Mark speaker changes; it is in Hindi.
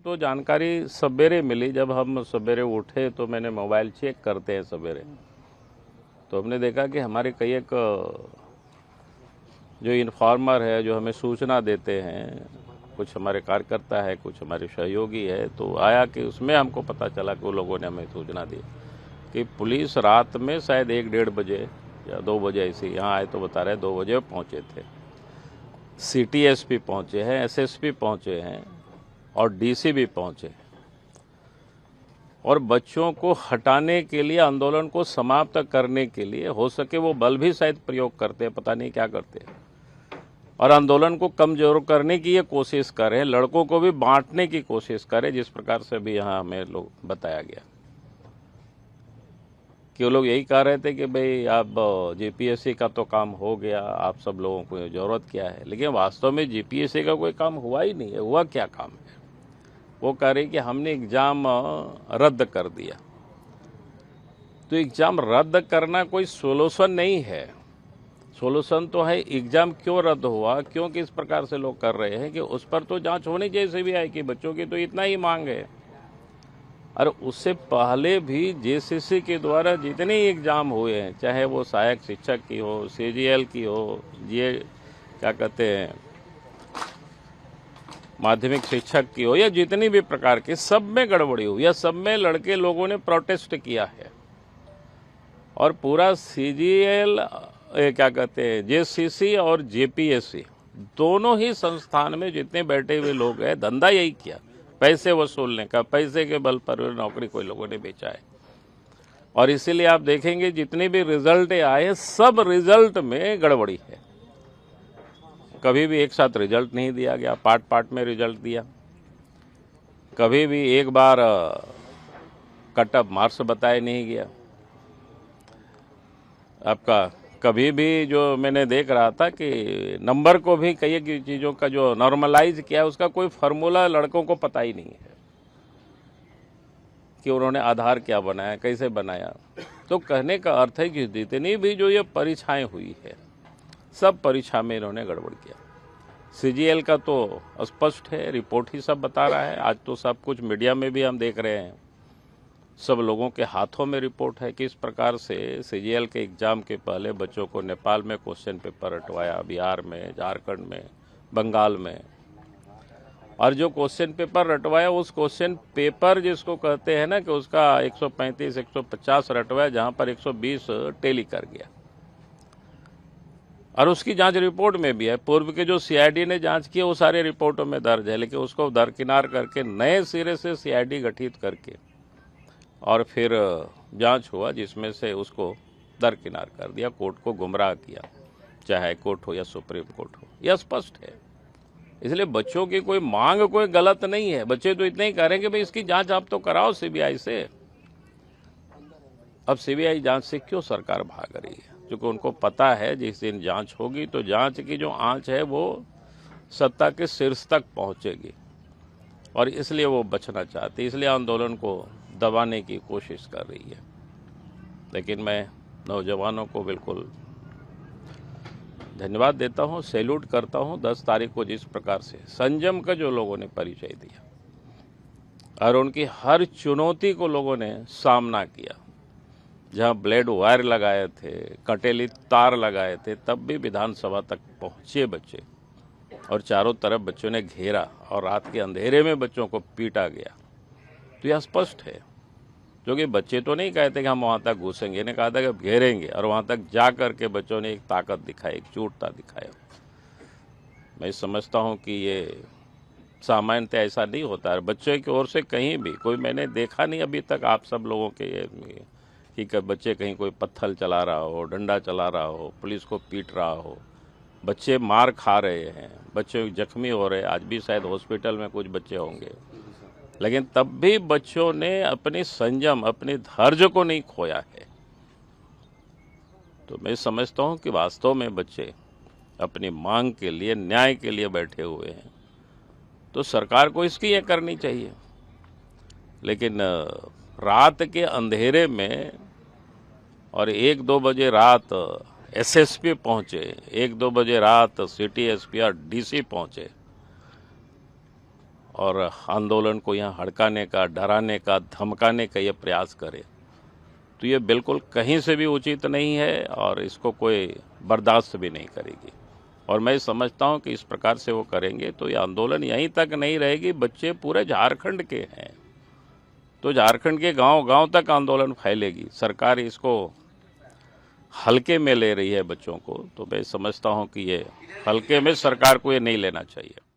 Speaker 1: तो जानकारी सवेरे मिली। जब हम सवेरे उठे तो मैंने मोबाइल चेक करते हैं सवेरे, तो हमने देखा कि हमारे कई एक जो इन्फॉर्मर है, जो हमें सूचना देते हैं, कुछ हमारे कार्यकर्ता है, कुछ हमारे सहयोगी है, तो आया कि उसमें हमको पता चला कि वो लोगों ने हमें सूचना दी कि पुलिस रात में शायद 1-1:30 बजे या 2 बजे ऐसे यहाँ आए, तो बता रहे 2 बजे पहुँचे थे। सिटी एसपी पहुँचे हैं, एसएसपी पहुँचे हैं और डीसी भी पहुँचे, और बच्चों को हटाने के लिए, आंदोलन को समाप्त करने के लिए हो सके वो बल भी शायद प्रयोग करते हैं, पता नहीं क्या करते हैं, और आंदोलन को कमजोर करने की ये कोशिश कर रहे हैं, लड़कों को भी बांटने की कोशिश कर रहे हैं, जिस प्रकार से भी यहाँ हमें लोग बताया गया कि वो लोग यही कह रहे थे कि भाई अब जीपीएससी का तो काम हो गया, आप सब लोगों को ज़रूरत क्या है। लेकिन वास्तव में जीपीएससी का कोई काम हुआ ही नहीं है। हुआ क्या काम है? वो कह रहे कि हमने एग्ज़ाम रद्द कर दिया। तो एग्ज़ाम रद्द करना कोई सोल्यूशन नहीं है। सोल्यूशन तो है एग्ज़ाम क्यों रद्द हुआ, क्यों किस प्रकार से लोग कर रहे हैं, कि उस पर तो जांच होनी चाहिए सीबीआई की। बच्चों की तो इतना ही मांग है। और उससे पहले भी जेसीसी के द्वारा जितने एग्ज़ाम हुए हैं, चाहे वो सहायक शिक्षक की हो, सीजीएल की हो, ये क्या कहते हैं माध्यमिक शिक्षक की हो, या जितनी भी प्रकार की, सब में गड़बड़ी हुई, या सब में लड़के लोगों ने प्रोटेस्ट किया है। और पूरा सीजीएल क्या कहते हैं जेसीसी और जेपीएससी दोनों ही संस्थान में जितने बैठे हुए लोग हैं, धंधा यही किया, पैसे वसूलने का। पैसे के बल पर नौकरी कोई लोगों ने बेचा है। और इसीलिए आप देखेंगे जितने भी रिजल्ट आए, सब रिजल्ट में गड़बड़ी है। कभी भी एक साथ रिजल्ट नहीं दिया गया, पार्ट पार्ट में रिजल्ट दिया। कभी भी एक बार कट ऑफ मार्क्स बताया नहीं गया आपका। कभी भी जो मैंने देख रहा था कि नंबर को भी कई चीज़ों का जो नॉर्मलाइज किया है, उसका कोई फार्मूला लड़कों को पता ही नहीं है कि उन्होंने आधार क्या बनाया, कैसे बनाया। तो कहने का अर्थ है कि जितनी भी जो ये परीक्षाएं हुई है, सब परीक्षा में इन्होंने गड़बड़ किया। सीजीएल का तो स्पष्ट है, रिपोर्ट ही सब बता रहा है। आज तो सब कुछ मीडिया में भी हम देख रहे हैं, सब लोगों के हाथों में रिपोर्ट है कि इस प्रकार से सीजीएल के एग्ज़ाम के पहले बच्चों को नेपाल में क्वेश्चन पेपर रटवाया, बिहार में, झारखंड में, बंगाल में। और जो क्वेश्चन पेपर रटवाया, उस क्वेश्चन पेपर जिसको कहते हैं ना कि उसका 135-150 रटवाया, जहां पर 120 टेली कर गया। और उसकी जांच रिपोर्ट में भी है। पूर्व के जो सीआईडी ने जांच की, वो सारे रिपोर्टों में दर्ज है। लेकिन उसको दरकिनार करके नए सिरे से सीआईडी गठित करके और फिर जांच हुआ, जिसमें से उसको दरकिनार कर दिया, कोर्ट को गुमराह किया, चाहे हाई कोर्ट हो या सुप्रीम कोर्ट हो। यह स्पष्ट है। इसलिए बच्चों की कोई मांग कोई गलत नहीं है। बच्चे तो इतना ही कह रहे हैं कि भाई इसकी जांच आप तो कराओ सीबीआई से। अब सीबीआई जांच से क्यों सरकार भाग रही है? क्योंकि उनको पता है जिस दिन जांच होगी तो जांच की जो आंच है वो सत्ता के शीर्ष तक पहुंचेगी, और इसलिए वो बचना चाहती, इसलिए आंदोलन को दबाने की कोशिश कर रही है। लेकिन मैं नौजवानों को बिल्कुल धन्यवाद देता हूं, सैल्यूट करता हूं। 10 तारीख को जिस प्रकार से संयम का जो लोगों ने परिचय दिया और उनकी हर चुनौती को लोगों ने सामना किया, जहां ब्लेड वायर लगाए थे, कटेली तार लगाए थे, तब भी विधानसभा तक पहुंचे बच्चे, और चारों तरफ बच्चों ने घेरा और रात के अंधेरे में बच्चों को पीटा गया। तो यह स्पष्ट है, जो कि बच्चे तो नहीं कहते कि हम वहां तक घुसेंगे, इन्हें कहा था कि घेरेंगे, और वहां तक जा करके बच्चों ने एक ताकत दिखाई, एक चूटता दिखाया। मैं समझता हूं कि ये सामान्यतः ऐसा नहीं होता है बच्चे की ओर से कहीं भी। कोई मैंने देखा नहीं अभी तक आप सब लोगों के कि बच्चे कहीं कोई पत्थर चला रहा हो, डंडा चला रहा हो, पुलिस को पीट रहा हो। बच्चे मार खा रहे हैं, बच्चे जख्मी हो रहे हैं। आज भी शायद हॉस्पिटल में कुछ बच्चे होंगे, लेकिन तब भी बच्चों ने अपनी संयम, अपनी धैर्य को नहीं खोया है। तो मैं समझता हूं कि वास्तव में बच्चे अपनी मांग के लिए, न्याय के लिए बैठे हुए हैं। तो सरकार को इसकी ये करनी चाहिए। लेकिन रात के अंधेरे में और 1-2 बजे रात एसएसपी पहुंचे, 1-2 बजे रात सिटी एसपी और डीसी पहुंचे, और आंदोलन को यहाँ हड़काने का, डराने का, धमकाने का ये प्रयास करे तो ये बिल्कुल कहीं से भी उचित नहीं है और इसको कोई बर्दाश्त भी नहीं करेगी। और मैं समझता हूँ कि इस प्रकार से वो करेंगे तो ये आंदोलन यहीं तक नहीं रहेगी, बच्चे पूरे झारखंड के हैं तो झारखंड के गांव-गांव तक आंदोलन फैलेगी। सरकार इसको हल्के में ले रही है बच्चों को, तो मैं समझता हूँ कि ये हल्के में सरकार को ये नहीं लेना चाहिए।